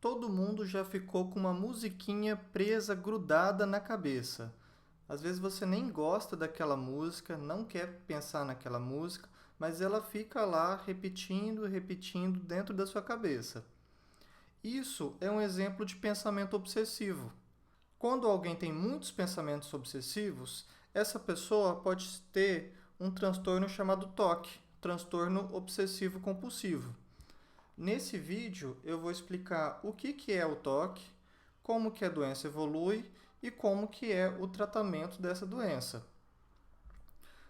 Todo mundo já ficou com uma musiquinha presa, grudada na cabeça. Às vezes você nem gosta daquela música, não quer pensar naquela música, mas ela fica lá repetindo e repetindo dentro da sua cabeça. Isso é um exemplo de pensamento obsessivo. Quando alguém tem muitos pensamentos obsessivos, essa pessoa pode ter um transtorno chamado TOC, transtorno obsessivo compulsivo. Nesse vídeo eu vou explicar o que é o TOC, como que a doença evolui e como que é o tratamento dessa doença.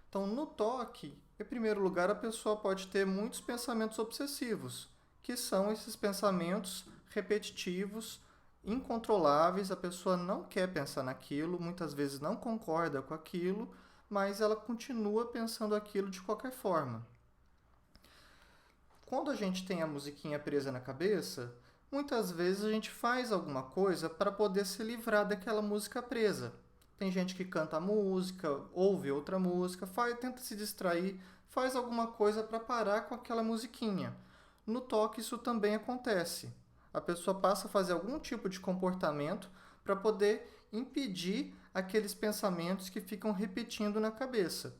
Então, no TOC, em primeiro lugar, a pessoa pode ter muitos pensamentos obsessivos, que são esses pensamentos repetitivos, incontroláveis, a pessoa não quer pensar naquilo, muitas vezes não concorda com aquilo, mas ela continua pensando aquilo de qualquer forma. Quando a gente tem a musiquinha presa na cabeça, muitas vezes a gente faz alguma coisa para poder se livrar daquela música presa. Tem gente que canta a música, ouve outra música, tenta se distrair, faz alguma coisa para parar com aquela musiquinha. No toque isso também acontece. A pessoa passa a fazer algum tipo de comportamento para poder impedir aqueles pensamentos que ficam repetindo na cabeça.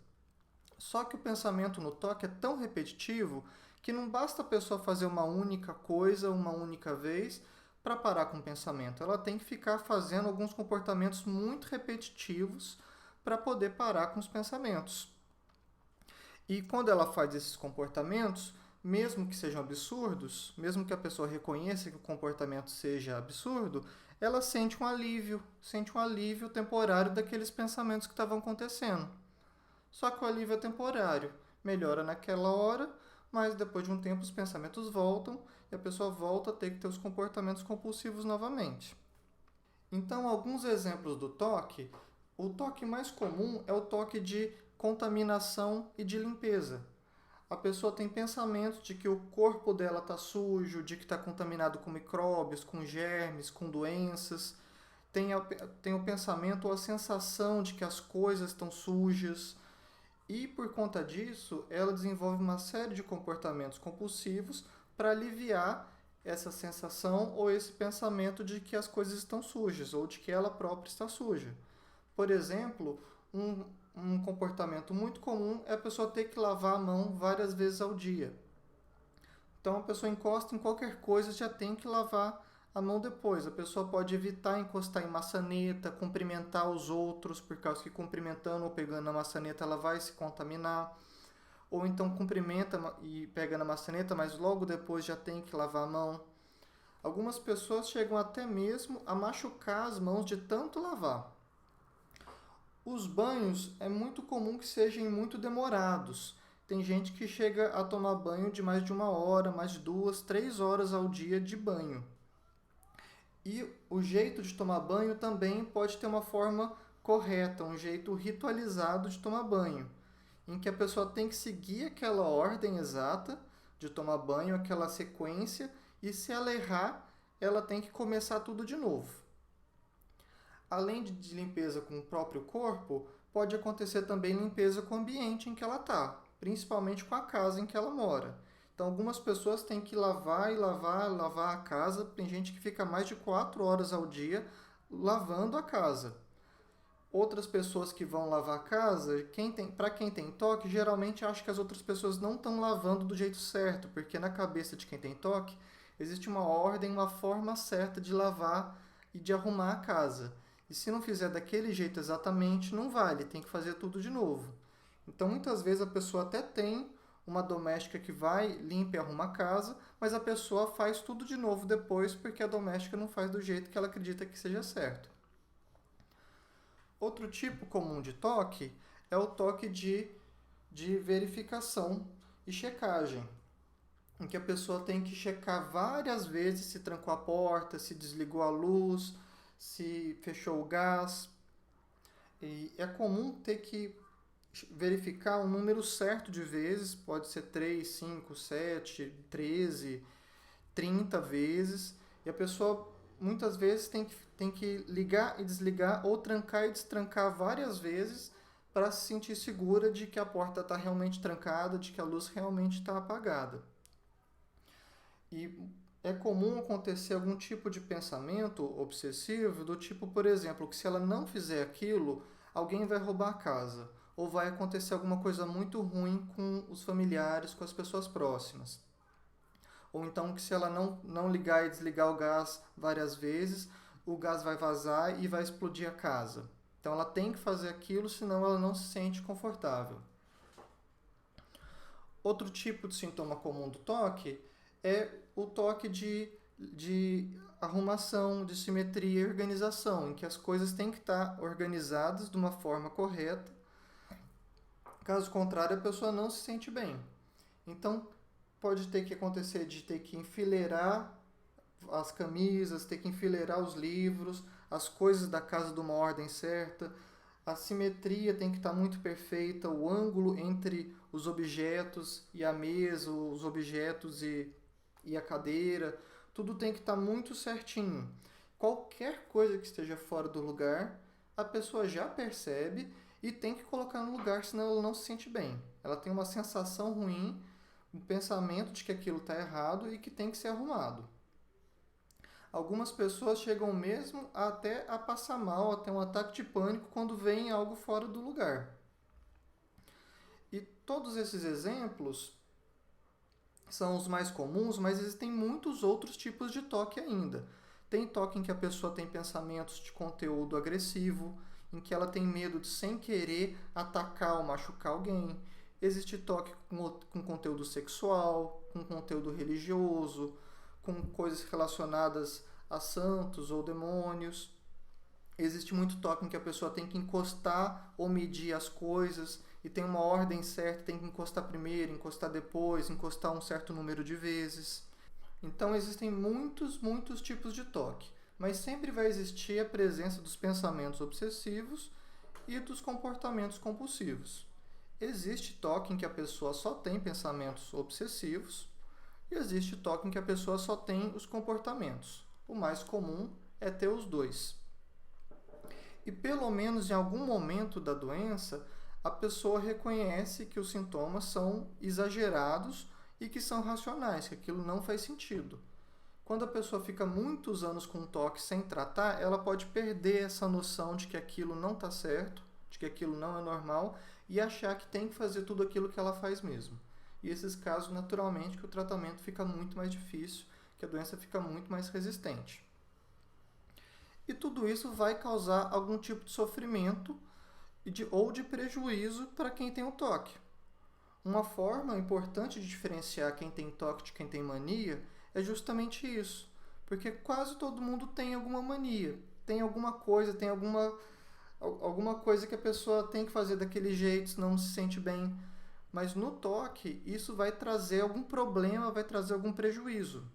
Só que o pensamento no toque é tão repetitivo que não basta a pessoa fazer uma única coisa, uma única vez, para parar com o pensamento. Ela tem que ficar fazendo alguns comportamentos muito repetitivos para poder parar com os pensamentos. E quando ela faz esses comportamentos, mesmo que sejam absurdos, mesmo que a pessoa reconheça que o comportamento seja absurdo, ela sente um alívio temporário daqueles pensamentos que estavam acontecendo. Só que o alívio é temporário, melhora naquela hora, mas depois de um tempo os pensamentos voltam e a pessoa volta a ter que ter os comportamentos compulsivos novamente. Então, alguns exemplos do toque. O toque mais comum é o toque de contaminação e de limpeza. A pessoa tem pensamentos de que o corpo dela está sujo, de que está contaminado com micróbios, com germes, com doenças. Tem o pensamento ou a sensação de que as coisas estão sujas. E por conta disso, ela desenvolve uma série de comportamentos compulsivos para aliviar essa sensação ou esse pensamento de que as coisas estão sujas ou de que ela própria está suja. Por exemplo, um comportamento muito comum é a pessoa ter que lavar a mão várias vezes ao dia. Então a pessoa encosta em qualquer coisa já tem que lavar a mão depois. A pessoa pode evitar encostar em maçaneta, cumprimentar os outros, por causa que cumprimentando ou pegando na maçaneta ela vai se contaminar. Ou então cumprimenta e pega na maçaneta, mas logo depois já tem que lavar a mão. Algumas pessoas chegam até mesmo a machucar as mãos de tanto lavar. Os banhos é muito comum que sejam muito demorados. Tem gente que chega a tomar banho de mais de uma hora, mais de 2, 3 horas ao dia de banho. E o jeito de tomar banho também pode ter uma forma correta, um jeito ritualizado de tomar banho, em que a pessoa tem que seguir aquela ordem exata de tomar banho, aquela sequência, e se ela errar, ela tem que começar tudo de novo. Além de limpeza com o próprio corpo, pode acontecer também limpeza com o ambiente em que ela está, principalmente com a casa em que ela mora. Então, algumas pessoas têm que lavar e lavar, lavar a casa. Tem gente que fica mais de 4 horas ao dia lavando a casa. Outras pessoas que vão lavar a casa, para quem tem toque, geralmente acha que as outras pessoas não estão lavando do jeito certo, porque na cabeça de quem tem toque existe uma ordem, uma forma certa de lavar e de arrumar a casa. E se não fizer daquele jeito exatamente, não vale, tem que fazer tudo de novo. Então muitas vezes a pessoa até tem uma doméstica que vai, limpa e arruma a casa, mas a pessoa faz tudo de novo depois porque a doméstica não faz do jeito que ela acredita que seja certo. Outro tipo comum de toque é o toque de verificação e checagem, em que a pessoa tem que checar várias vezes se trancou a porta, se desligou a luz, se fechou o gás. E é comum ter que verificar um número certo de vezes, pode ser 3, 5, 7, 13, 30 vezes, e a pessoa muitas vezes tem que ligar e desligar ou trancar e destrancar várias vezes para se sentir segura de que a porta está realmente trancada, de que a luz realmente está apagada. E é comum acontecer algum tipo de pensamento obsessivo, do tipo, por exemplo, que se ela não fizer aquilo, alguém vai roubar a casa, ou vai acontecer alguma coisa muito ruim com os familiares, com as pessoas próximas. Ou então que se ela não ligar e desligar o gás várias vezes, o gás vai vazar e vai explodir a casa. Então ela tem que fazer aquilo, senão ela não se sente confortável. Outro tipo de sintoma comum do toque é o toque de arrumação, de simetria e organização, em que as coisas têm que estar organizadas de uma forma correta. Caso contrário, a pessoa não se sente bem. Então, pode ter que acontecer de ter que enfileirar as camisas, ter que enfileirar os livros, as coisas da casa de uma ordem certa. A simetria tem que estar muito perfeita, o ângulo entre os objetos e a mesa, os objetos e a cadeira, tudo tem que estar muito certinho. Qualquer coisa que esteja fora do lugar, a pessoa já percebe e tem que colocar no lugar, senão ela não se sente bem. Ela tem uma sensação ruim, um pensamento de que aquilo está errado e que tem que ser arrumado. Algumas pessoas chegam mesmo até a passar mal, até um ataque de pânico quando veem algo fora do lugar. E todos esses exemplos são os mais comuns, mas existem muitos outros tipos de toque ainda. Tem toque em que a pessoa tem pensamentos de conteúdo agressivo, em que ela tem medo de, sem querer, atacar ou machucar alguém. Existe toque com conteúdo sexual, com conteúdo religioso, com coisas relacionadas a santos ou demônios. Existe muito toque em que a pessoa tem que encostar ou medir as coisas e tem uma ordem certa, tem que encostar primeiro, encostar depois, encostar um certo número de vezes. Então existem muitos tipos de toque, mas sempre vai existir a presença dos pensamentos obsessivos e dos comportamentos compulsivos. Existe toque em que a pessoa só tem pensamentos obsessivos e existe toque em que a pessoa só tem os comportamentos. O mais comum é ter os dois. E pelo menos em algum momento da doença, a pessoa reconhece que os sintomas são exagerados e que são racionais, que aquilo não faz sentido. Quando a pessoa fica muitos anos com toque sem tratar, ela pode perder essa noção de que aquilo não está certo, de que aquilo não é normal e achar que tem que fazer tudo aquilo que ela faz mesmo. E esses casos, naturalmente, que o tratamento fica muito mais difícil, que a doença fica muito mais resistente. E tudo isso vai causar algum tipo de sofrimento ou de prejuízo para quem tem o toque. Uma forma importante de diferenciar quem tem toque de quem tem mania é justamente isso, porque quase todo mundo tem alguma mania, tem alguma coisa, tem alguma coisa que a pessoa tem que fazer daquele jeito, senão não se sente bem. Mas no toque, isso vai trazer algum problema, vai trazer algum prejuízo.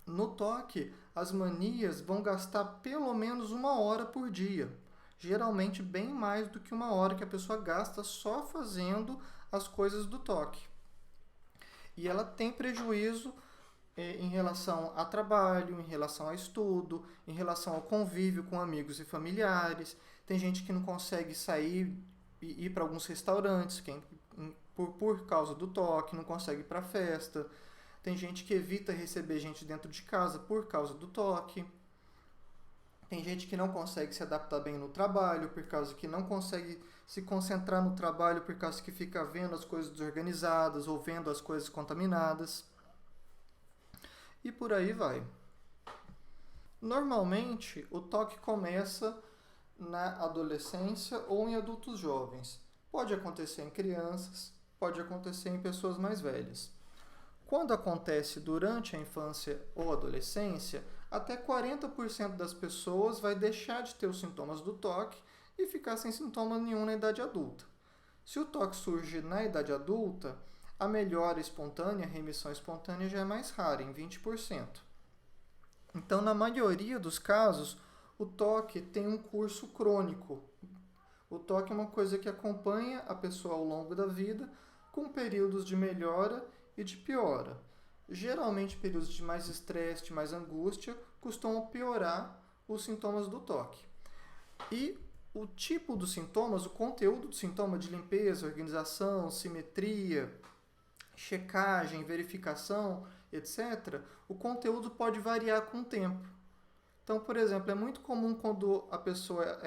No toque, as manias vão gastar pelo menos 1 hora por dia. Geralmente bem mais do que 1 hora que a pessoa gasta só fazendo as coisas do toque. E ela tem prejuízo em relação a trabalho, em relação a estudo, em relação ao convívio com amigos e familiares. Tem gente que não consegue sair e ir para alguns restaurantes por causa do toque, não consegue ir para festa. Tem gente que evita receber gente dentro de casa por causa do toque. Tem gente que não consegue se adaptar bem no trabalho, por causa que não consegue se concentrar no trabalho, por causa que fica vendo as coisas desorganizadas ou vendo as coisas contaminadas. E por aí vai. Normalmente, o toque começa na adolescência ou em adultos jovens. Pode acontecer em crianças, pode acontecer em pessoas mais velhas. Quando acontece durante a infância ou adolescência, até 40% das pessoas vai deixar de ter os sintomas do toque e ficar sem sintoma nenhum na idade adulta. Se o toque surge na idade adulta, a melhora espontânea, a remissão espontânea já é mais rara, em 20%. Então, na maioria dos casos, o toque tem um curso crônico. O toque é uma coisa que acompanha a pessoa ao longo da vida, com períodos de melhora e de piora. Geralmente, períodos de mais estresse, de mais angústia, costumam piorar os sintomas do toque. E o tipo dos sintomas, o conteúdo do sintoma de limpeza, organização, simetria, checagem, verificação, etc., o conteúdo pode variar com o tempo. Então, por exemplo, é muito comum quando a pessoa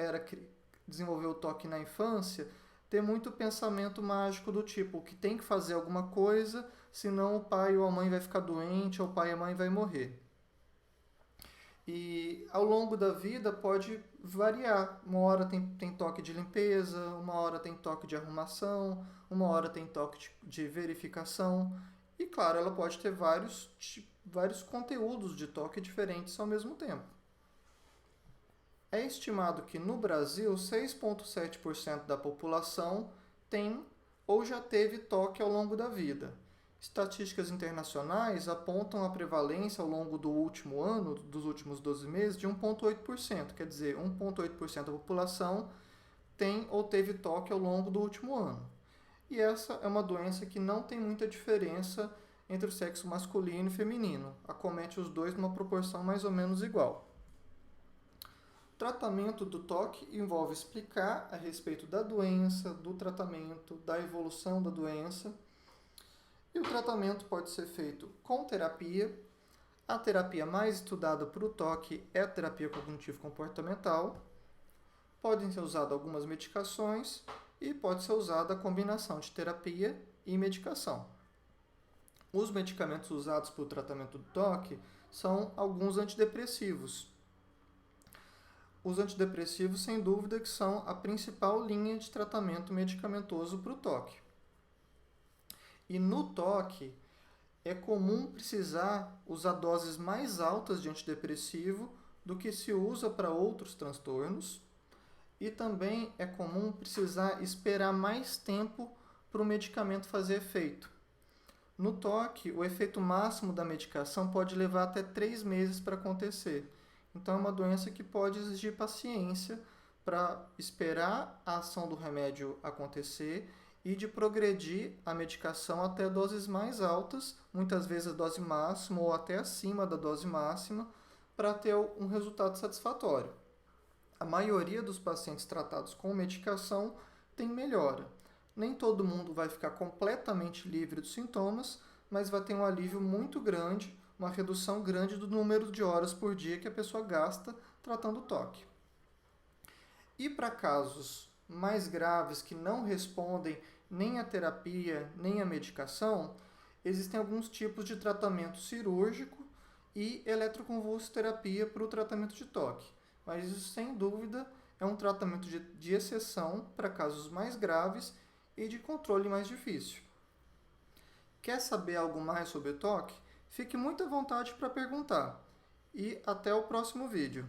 desenvolveu o toque na infância, ter muito pensamento mágico do tipo que tem que fazer alguma coisa, senão o pai ou a mãe vai ficar doente, ou o pai e a mãe vai morrer. E ao longo da vida pode variar. Uma hora tem toque de limpeza, uma hora tem toque de arrumação, uma hora tem toque de verificação. E claro, ela pode ter vários conteúdos de toque diferentes ao mesmo tempo. É estimado que no Brasil 6,7% da população tem ou já teve toque ao longo da vida. Estatísticas internacionais apontam a prevalência ao longo do último ano, dos últimos 12 meses, de 1,8%. Quer dizer, 1,8% da população tem ou teve toque ao longo do último ano. E essa é uma doença que não tem muita diferença entre o sexo masculino e feminino. Acomete os dois numa proporção mais ou menos igual. O tratamento do toque envolve explicar a respeito da doença, do tratamento, da evolução da doença. E o tratamento pode ser feito com terapia. A terapia mais estudada para o toque é a terapia cognitivo-comportamental. Podem ser usadas algumas medicações e pode ser usada a combinação de terapia e medicação. Os medicamentos usados para o tratamento do toque são alguns antidepressivos. Os antidepressivos, sem dúvida, que são a principal linha de tratamento medicamentoso para o toque. E no toque, é comum precisar usar doses mais altas de antidepressivo do que se usa para outros transtornos. E também é comum precisar esperar mais tempo para o medicamento fazer efeito. No toque, o efeito máximo da medicação pode levar até 3 meses para acontecer. Então, é uma doença que pode exigir paciência para esperar a ação do remédio acontecer e de progredir a medicação até doses mais altas, muitas vezes a dose máxima ou até acima da dose máxima, para ter um resultado satisfatório. A maioria dos pacientes tratados com medicação tem melhora. Nem todo mundo vai ficar completamente livre dos sintomas, mas vai ter um alívio muito grande, uma redução grande do número de horas por dia que a pessoa gasta tratando o toque. E para casos mais graves que não respondem nem à terapia nem à medicação, existem alguns tipos de tratamento cirúrgico e eletroconvulsoterapia para o tratamento de toque. Mas isso, sem dúvida, é um tratamento de exceção para casos mais graves e de controle mais difícil. Quer saber algo mais sobre o toque? Fique muito à vontade para perguntar. E até o próximo vídeo.